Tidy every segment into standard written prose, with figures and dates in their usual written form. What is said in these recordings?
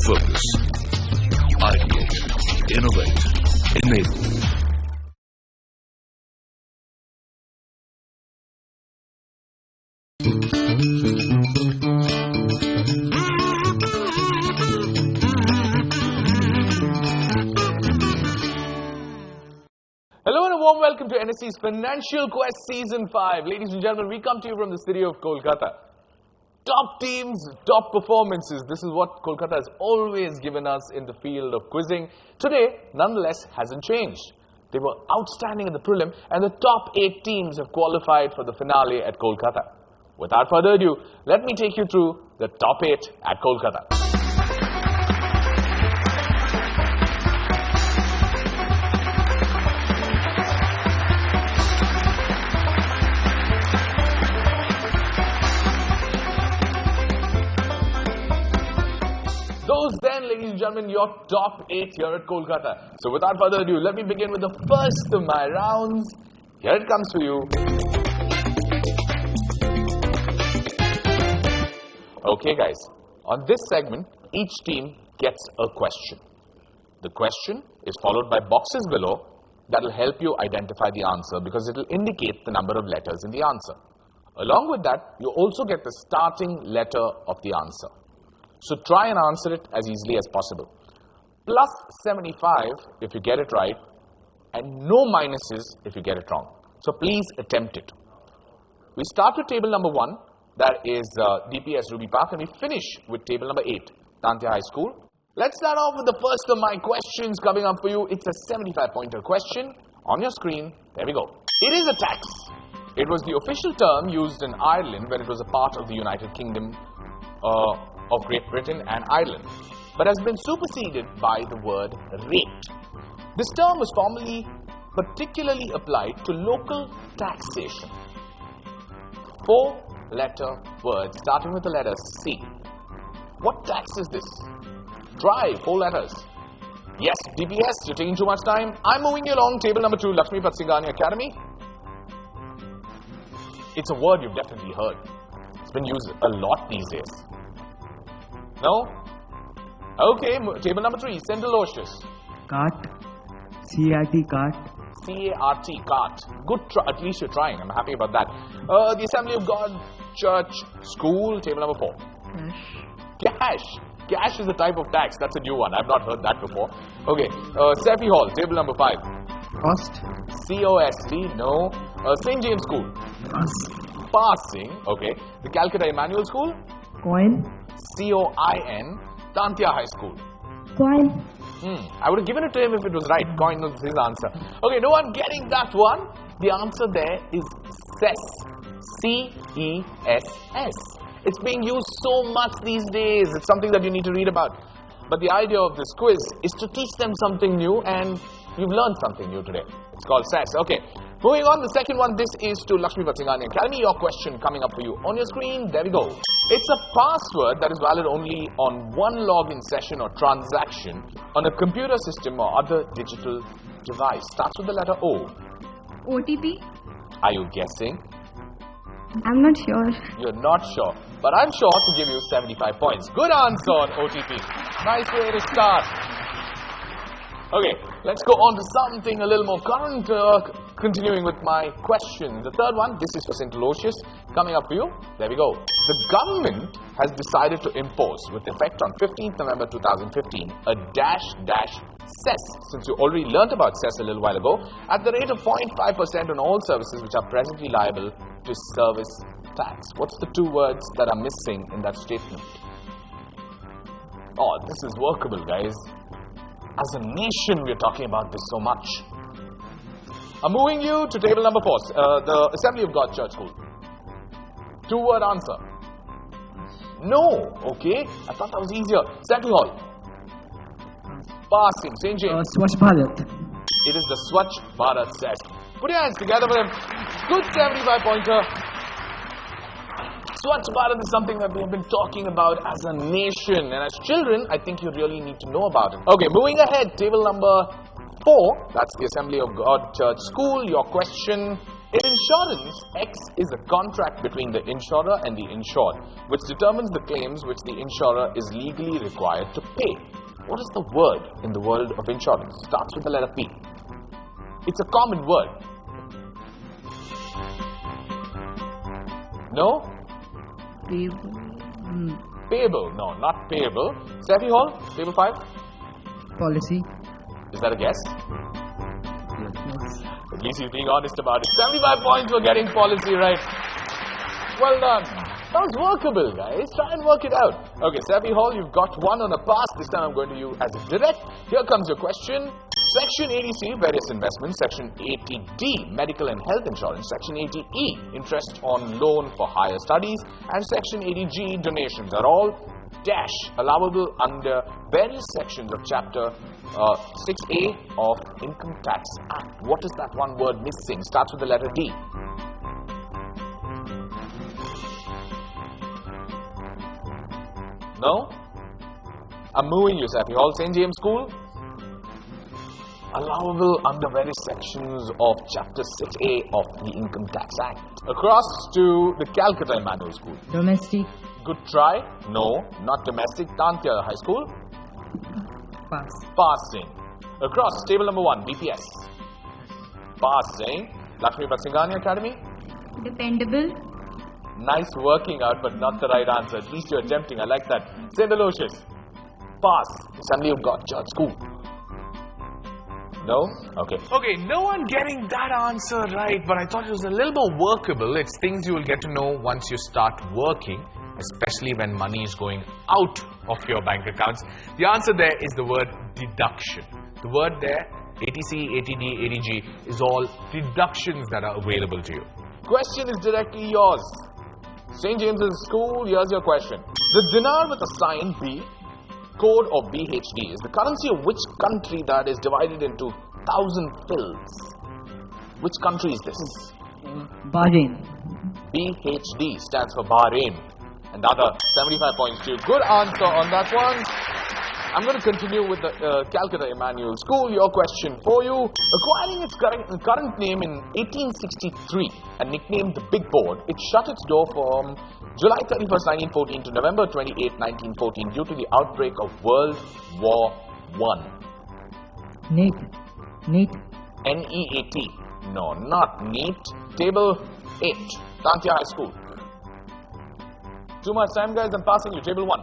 Focus. Ideate. Innovate. Enable. Hello and a warm welcome to NSE's Financial Quest Season 5. Ladies and gentlemen, we come to you from the city of Kolkata. Top teams, top performances. This is what Kolkata has always given us in the field of quizzing. Today, nonetheless, hasn't changed. They were outstanding in the prelim and the top 8 teams have qualified for the finale at Kolkata. Without further ado, let me take you through the top 8 at Kolkata. Those then, ladies and gentlemen, your top 8 here at Kolkata. So without further ado, let me begin with the first of my rounds. Here it comes for you. Okay guys, on this segment, each team gets a question. The question is followed by boxes below that will help you identify the answer because it will indicate the number of letters in the answer. Along with that, you also get the starting letter of the answer. So try and answer it as easily as possible. Plus 75 if you get it right, and no minuses if you get it wrong. So please attempt it. We start with table number 1, that is DPS Ruby Park, and we finish with table number 8, Tantia High School. Let's start off with the first of my questions coming up for you. It's a 75-pointer question. On your screen, there we go. It is a tax. It was the official term used in Ireland when it was a part of the United Kingdom of Great Britain and Ireland, but has been superseded by the word rate. This term was formerly particularly applied to local taxation. 4-letter word starting with the letter C. What tax is this? Try 4 letters. Yes, DPS, you're taking too much time. I'm moving you along. Table number 2, Lakshmi Patsingani Academy. It's a word you've definitely heard. It's been used a lot these days. No? Okay, table number 3, St. Aloysius. Cart. C-A-R-T, cart. C-A-R-T, cart. Good, at least you're trying. I'm happy about that. The Assembly of God Church School, table number 4. Cash. Cash. Cash is a type of tax. That's a new one. I've not heard that before. Okay, Sefi Hall, table number 5. Cost. C-O-S-T, no. St. James School. Pass. Passing, okay. The Calcutta Emmanuel School. Coin. C-O-I-N. Tantia High School. Coin. I would have given it to him if it was right. Coin was his answer. Okay, no one getting that one. The answer there is CESS. C-E-S-S. It's being used so much these days. It's something that you need to read about. But the idea of this quiz is to teach them something new, and you've learned something new today. It's called CESS. Okay, moving on. The second one, this is to Lakshmi Patsingani Academy. Your question coming up for you on your screen. There we go. It's a password that is valid only on one login session or transaction on a computer system or other digital device. Starts with the letter O. OTP? Are you guessing? I'm not sure. You're not sure, but I'm sure to give you 75 points. Good answer on OTP. Nice way to start. Okay, let's go on to something a little more current, continuing with my question. The third one, this is for St. Aloysius, coming up for you. There we go. The government has decided to impose, with effect on 15th November 2015, a cess, since you already learnt about cess a little while ago, at the rate of 0.5% on all services which are presently liable to service tax. What's the 2 words that are missing in that statement? Oh, this is workable, guys. As a nation, we're talking about this so much. I'm moving you to table number 4, the Assembly of God Church School. 2-word answer. No, okay. I thought that was easier. Sefi Hall. Passing, St. James. Swachh Bharat. It is the Swachh Bharat cess. Put your hands together for him. Good 75-pointer. Swachh Bharat is something that we have been talking about as a nation, and as children, I think you really need to know about it. Okay, moving ahead, table number 4, that's the Assembly of God Church School. Your question In insurance, X is a contract between the insurer and the insured, which determines the claims which the insurer is legally required to pay. What is the word in the world of insurance? Starts with the letter P. It's a common word. No? Payable. No, not payable. Steffi Hall, table 5. Policy. Is that a guess? Yes. At least he's being honest about it. 75 points for getting policy right. Well done. That was workable, guys. Try and work it out. Okay, Steffi Hall, you've got one on a pass. This time I'm going to you as a direct. Here comes your question. Section 80C, various investments. Section 80D, medical and health insurance. Section 80E, interest on loan for higher studies. And Section 80G, donations are all dash allowable under various sections of Chapter 6A of Income Tax Act. What is that one word missing? Starts with the letter D. No? I'm moving you, Safi Hall. St. James School? Allowable under various sections of Chapter 6A of the Income Tax Act. Across to the Calcutta Emmanuel School. Domestic. Good try. No, not domestic. Tantia High School. Pass. Passing. Across, table number 1, BPS. Passing. Lakshmi Baksingani Academy. Dependable. Nice working out, but not the right answer. At least you're attempting. I like that. St. Aloysius. Pass. Suddenly you've got Church School. No? Okay. Okay, no one getting that answer right, but I thought it was a little more workable. It's things you will get to know once you start working, especially when money is going out of your bank accounts. The answer there is the word deduction. The word there, 80C, 80D, 80G, is all deductions that are available to you. Question is directly yours. St. James's School, here's your question. The dinar with a sign B, code or BHD, is the currency of which country that is divided into 1,000 fills? Which country is this? Bahrain. BHD stands for Bahrain. Another 75 points to you. Good answer on that one. I'm going to continue with the Calcutta Emmanuel School. Your question for you. Acquiring its current name in 1863 and nicknamed the Big Board, it shut its door from July 31st, 1914 to November 28, 1914 due to the outbreak of World War I. NEAT. NEAT. No, not NEAT. Table 8. Tantia High School. Too much time, guys. I'm passing you. Table 1.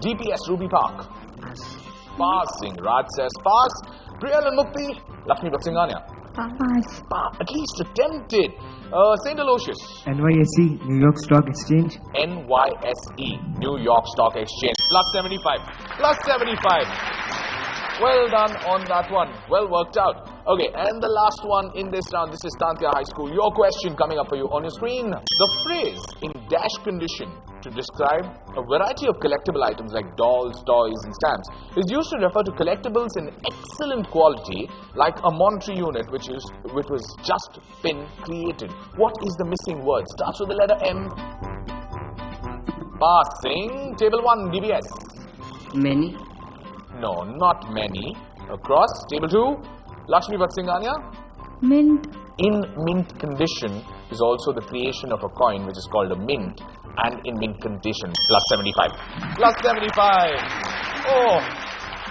DPS Ruby Park. Passing. Raj says pass. Priyal and Mukti. Lakshmi Baksingania. Pass. At least attempted. St. Aloysius. NYSE, New York Stock Exchange. NYSE, New York Stock Exchange. Plus 75. Plus 75. Well done on that one. Well worked out. Okay, and the last one in this round, this is Tantia High School. Your question coming up for you on your screen. The phrase in dash condition to describe a variety of collectible items like dolls, toys and stamps is used to refer to collectibles in excellent quality like a monetary unit which was just been created. What is the missing word? Starts with the letter M. Passing. Table 1, DBS. Many. No, not many. Across. Table 2, Lakshmi Baksingania. Mint. In mint condition is also the creation of a coin which is called a mint, and in mint condition. Plus 75. Plus 75. Oh.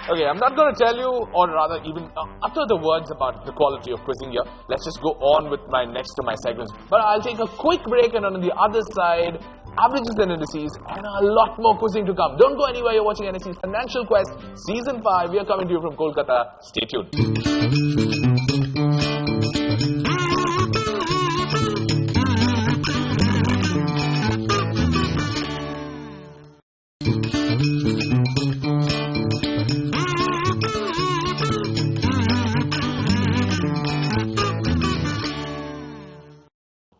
Okay, I'm not going to tell you, or rather even utter the words about the quality of quizzing here. Let's just go on with my next to my segments. But I'll take a quick break, and on the other side, averages and indices, and a lot more quizzing to come. Don't go anywhere. You're watching NSE Financial Quest Season 5. We are coming to you from Kolkata. Stay tuned.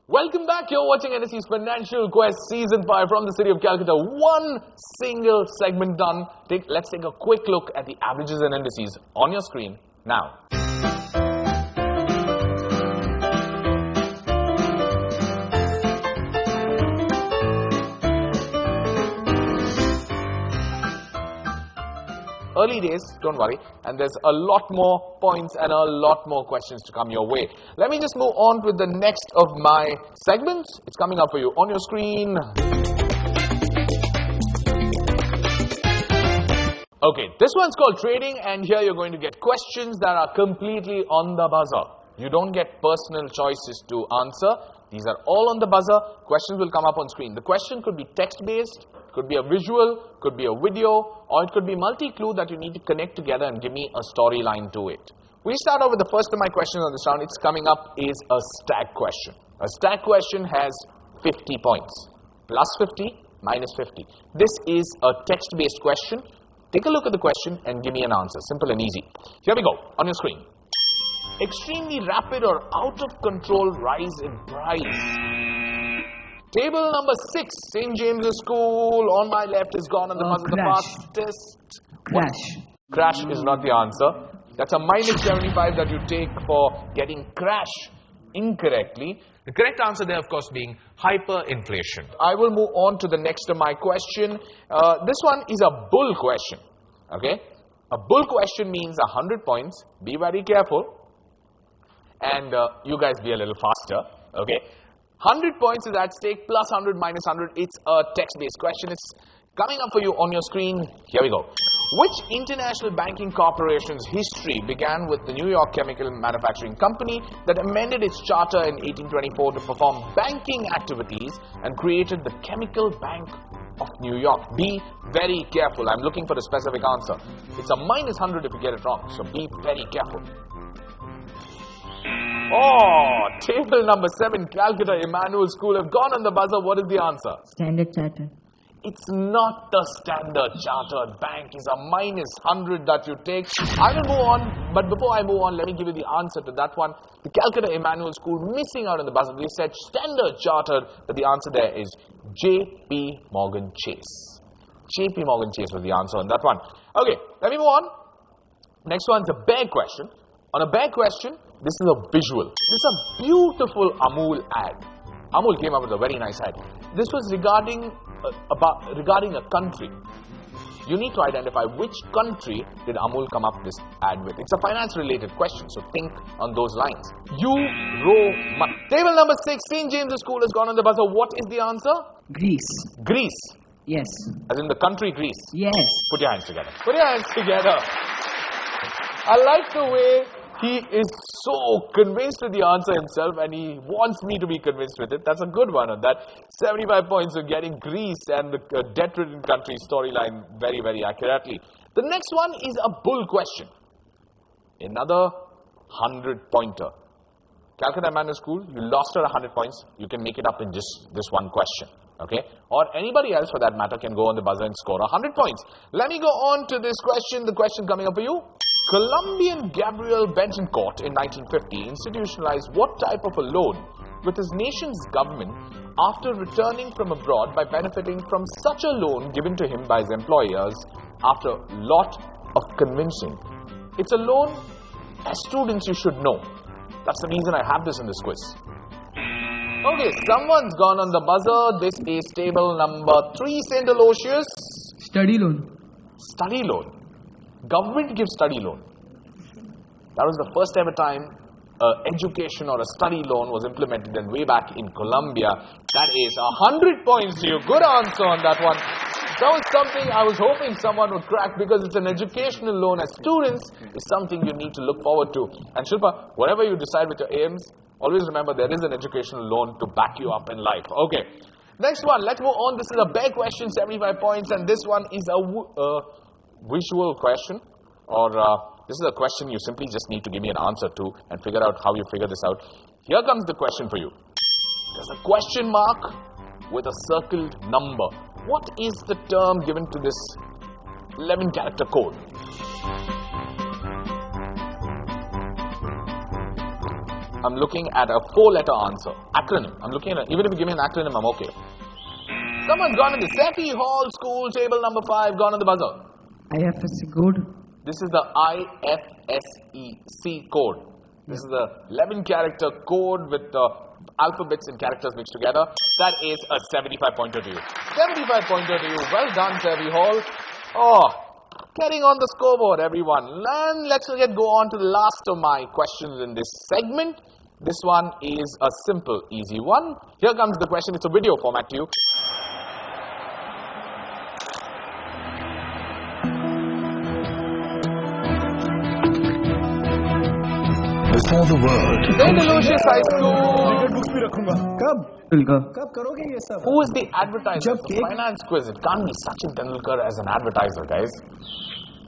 Welcome back. You're watching NSE's Financial Quest Season 5 from the city of Calcutta. One single segment done. Let's take a quick look at the averages and indices on your screen now. early days, don't worry. And there's a lot more points and a lot more questions to come your way. Let me just move on with the next of my segments. It's coming up for you on your screen. Okay, this one's called trading, and here you're going to get questions that are completely on the buzzer. You don't get personal choices to answer. These are all on the buzzer. Questions will come up on screen. The question could be text-based, could be a visual, could be a video, or it could be multi-clue that you need to connect together and give me a storyline to it. We start off with the first of my questions on this round. It's coming up is a stack question. A stack question has 50 points. Plus 50, minus 50. This is a text-based question. Take a look at the question and give me an answer. Simple and easy. Here we go, on your screen. Extremely rapid or out of control rise in price. Table number 6, St. James's School, on my left is gone on the buzzer. The fastest. Crash. Crash is not the answer. That's a minus 75 that you take for getting crash incorrectly. The correct answer there, of course, being hyperinflation. I will move on to the next of my question. This one is a bull question. Okay? A bull question means 100 points. Be very careful. And you guys be a little faster. Okay? 100 points is at stake, plus 100, minus 100. It's a text-based question. It's coming up for you on your screen. Here we go. Which international banking corporation's history began with the New York Chemical Manufacturing Company that amended its charter in 1824 to perform banking activities and created the Chemical Bank of New York? Be very careful. I'm looking for a specific answer. It's a minus 100 if you get it wrong, so be very careful. Oh, table number 7, Calcutta Emmanuel School have gone on the buzzer. What is the answer? Standard Chartered. It's not the Standard Chartered Bank. It's a minus 100 that you take. I will move on, but before I move on, let me give you the answer to that one. The Calcutta Emmanuel School missing out on the buzzer. They said Standard Chartered, but the answer there is J.P. Morgan Chase. J.P. Morgan Chase was the answer on that one. Okay, let me move on. Next one's a bear question. On a bear question, this is a visual. This is a beautiful Amul ad. Amul came up with a very nice ad. This was regarding a country. You need to identify which country did Amul come up this ad with. It's a finance-related question, so think on those lines. Table number 6, St. James's School has gone on the buzzer. What is the answer? Greece. Greece. Yes. As in the country Greece. Yes. Put your hands together. Put your hands together. I like the way he is so convinced with the answer himself, and he wants me to be convinced with it. That's a good one on that. 75 points for getting Greece and the debt-ridden country storyline very, very accurately. The next one is a bull question. Another 100-pointer. Calcutta Emmanuel School, you lost her 100 points. You can make it up in just this one question. Okay? Or anybody else for that matter can go on the buzzer and score 100 points. Let me go on to this question. The question coming up for you. Colombian Gabriel Betancourt in 1950 institutionalized what type of a loan with his nation's government after returning from abroad by benefiting from such a loan given to him by his employers after a lot of convincing? It's a loan as students you should know. That's the reason I have this in this quiz. Okay, someone's gone on the buzzer. This is table number 3, St. Aloysius. Study loan. Study loan. Government gives study loan. That was the first ever time education or a study loan was implemented, and way back in Colombia. That is 100 points to you. Good answer on that one. That was something I was hoping someone would crack, because it's an educational loan as students is something you need to look forward to. And Shilpa, whatever you decide with your aims, always remember there is an educational loan to back you up in life. Okay. Next one, let's move on. This is a bear question, 75 points, and this one is a visual question, or this is a question you simply just need to give me an answer to and figure out how you figure this out. Here comes the question for you. There's a question mark with a circled number. What is the term given to this 11-character code? I'm looking at a 4-letter answer. Acronym. I'm looking at even if you give me an acronym, I'm okay. Someone's gone in the Sefi Hall School, table number 5, gone on the buzzer. IFSC code. This is the IFSEC code. This is the 11-character code with alphabets and characters mixed together. That is a 75-pointer to you. 75-pointer to you. Well done, Sevi Hall. Oh, getting on the scoreboard, everyone. And let's go on to the last of my questions in this segment. This one is a simple, easy one. Here comes the question. It's a video format to you. Before the world, Delicious High School. Who is the advertiser? It's a finance quiz. It can't be Sachin Tendulkar as an advertiser, guys.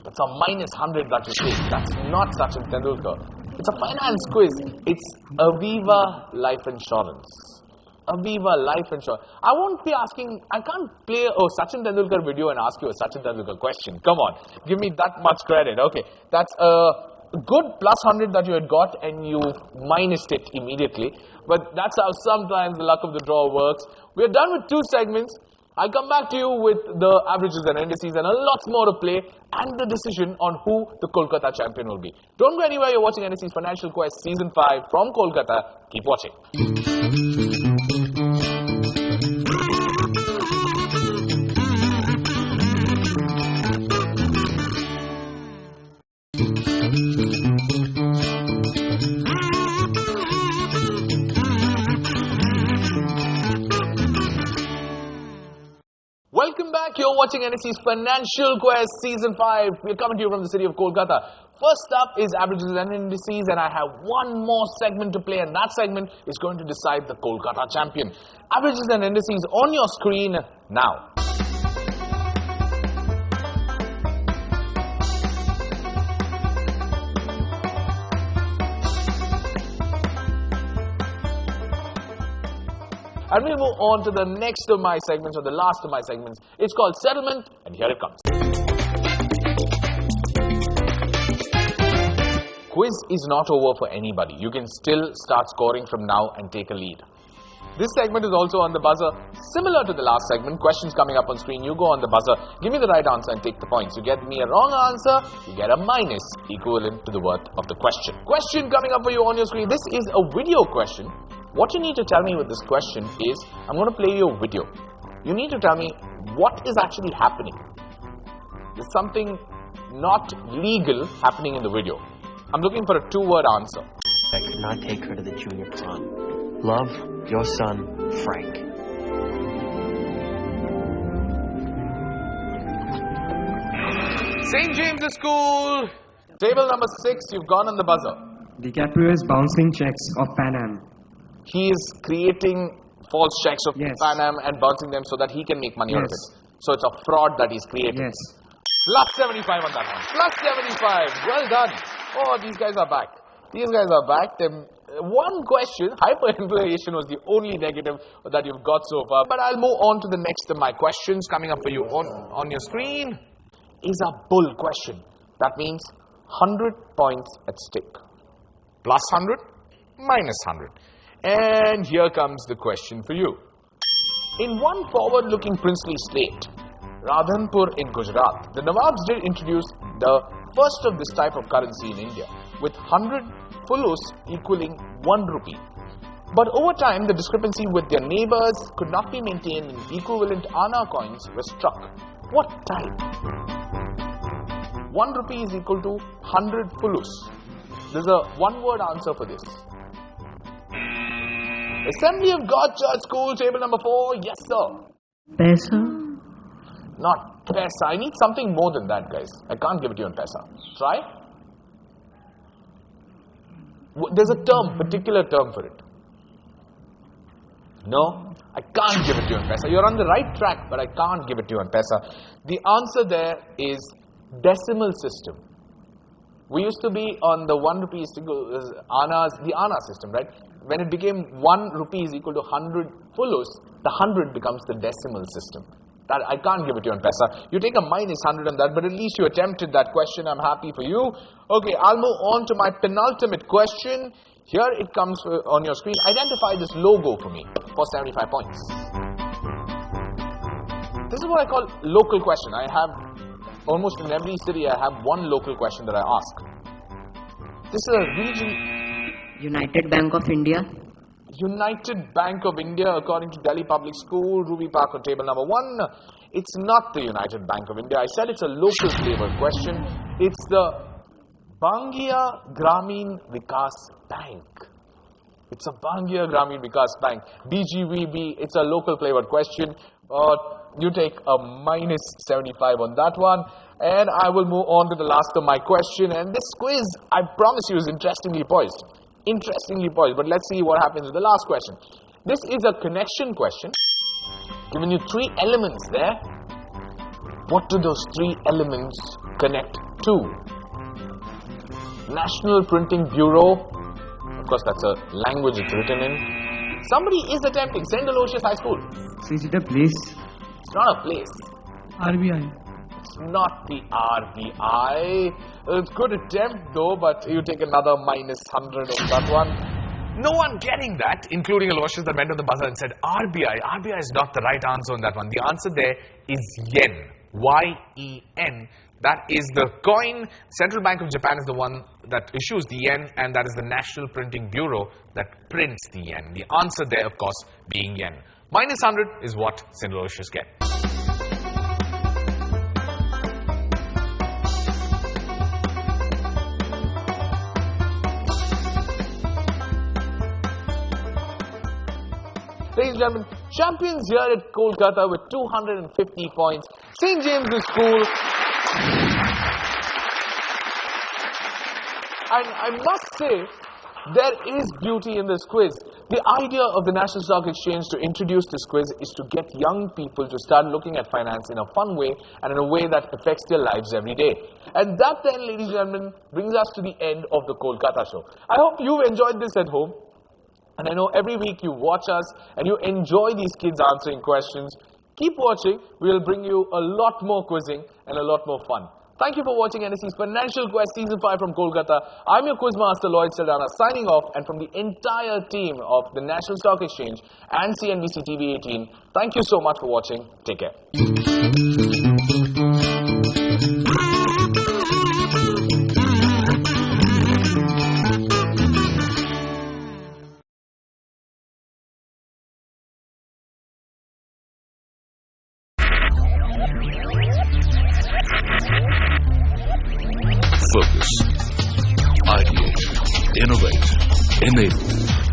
That's a minus 100 that you take. That's not Sachin Tendulkar. It's a finance quiz. It's Aviva Life Insurance. Aviva Life Insurance. I won't be asking, I can't play a Sachin Tendulkar video and ask you a Sachin Tendulkar question. Come on, give me that much credit. Okay, that's a good plus 100 that you had got and you minused it immediately. But that's how sometimes the luck of the draw works. We're done with 2 segments. I'll come back to you with the averages and indices and a lot more to play and the decision on who the Kolkata champion will be. Don't go anywhere. You're watching NSE's Financial Quest Season 5 from Kolkata. Keep watching. Welcome back. You're watching NSE's Financial Quest Season 5. We're coming to you from the city of Kolkata. First up is averages and indices, and I have one more segment to play, and that segment is going to decide the Kolkata champion. Averages and indices on your screen now. And we move on to the next of my segments, or the last of my segments. It's called Settlement, and here it comes. Quiz is not over for anybody. You can still start scoring from now and take a lead. This segment is also on the buzzer. Similar to the last segment, questions coming up on screen. You go on the buzzer, give me the right answer and take the points. You get me a wrong answer, you get a minus equivalent to the worth of the question. Question coming up for you on your screen. This is a video question. What you need to tell me with this question is, I'm going to play you a video. You need to tell me what is actually happening. There's something not legal happening in the video. I'm looking for a 2-word answer. I could not take her to the junior prom. Love, your son, Frank. St. James's School. Table number 6, you've gone on the buzzer. DiCaprio is bouncing checks of Pan Am. He is creating false checks of Yes. Pan Am and bouncing them so that he can make money out of Yes. it. So it's a fraud that he's creating. Yes. Plus 75 on that one. Plus 75. Well done. Oh, these guys are back. These guys are back. One question, hyperinflation was the only negative that you've got so far. But I'll move on to the next of my questions coming up for you on your screen. Is a bull question. That means 100 points at stake. Plus 100, minus 100. And here comes the question for you. In one forward-looking princely state, Radhanpur in Gujarat, the Nawabs did introduce the first of this type of currency in India, with 100 fulus equaling 1 rupee. But over time, the discrepancy with their neighbors could not be maintained and equivalent Anna coins were struck. What type? 1 rupee is equal to 100 fulus. There's a 1-word answer for this. Assembly of God Church School, table number 4. Yes, sir. Paisa. Not pesa. I need something more than that, guys. I can't give it to you in pesa. Try. There's a term, particular term for it. No, I can't give it to you in pesa. You're on the right track, but I can't give it to you in pesa. The answer there is decimal system. We used to be on the 1 rupee is equal the Anna system, right? When it became 1 rupee is equal to 100 fulus, the 100 becomes the decimal system. That I can't give it to you in pesa. You take a minus 100 on that, but at least you attempted that question. I'm happy for you. Okay, I'll move on to my penultimate question. Here it comes on your screen. Identify this logo for me for 75 points. This is what I call local question. I have almost in every city, I have one local question that I ask. This is a region. United Bank of India. United Bank of India, according to Delhi Public School, Ruby Park on table number 1. It's not the United Bank of India. I said it's a local flavored question. It's the Bangia Gramin Vikas Bank. It's a Bangia Gramin Vikas Bank. BGVB, it's a local flavored question. You take a minus 75 on that one. And I will move on to the last of my question. And this quiz, I promise you, is interestingly poised. Interestingly poised. But let's see what happens with the last question. This is a connection question. Given you 3 elements there. What do those 3 elements connect to? National Printing Bureau. Of course, that's a language it's written in. Somebody is attempting. St. Aloysius High School. Is it a place? It's not a place. RBI. It's not the RBI. It's a good attempt though, but you take another minus 100 on that one. No one getting that, including Aloysius, that went on the buzzer and said RBI. RBI is not the right answer on that one. The answer there is yen. Y-E-N. That is the coin. Central Bank of Japan is the one that issues the yen, and that is the National Printing Bureau that prints the yen. The answer there, of course, being yen. Minus 100 is what St. Aloysius get. Ladies and gentlemen, champions here at Kolkata with 250 points. St. James's School. And I must say, there is beauty in this quiz. The idea of the National Stock Exchange to introduce this quiz is to get young people to start looking at finance in a fun way and in a way that affects their lives every day. And that then, ladies and gentlemen, brings us to the end of the Kolkata show. I hope you've enjoyed this at home. And I know every week you watch us and you enjoy these kids answering questions. Keep watching. We'll bring you a lot more quizzing and a lot more fun. Thank you for watching NSE's Financial Quest Season 5 from Kolkata. I'm your Quizmaster Lloyd Saldana signing off, and from the entire team of the National Stock Exchange and CNBC TV 18, thank you so much for watching. Take care. Focus. Ideate. Innovate. Enable.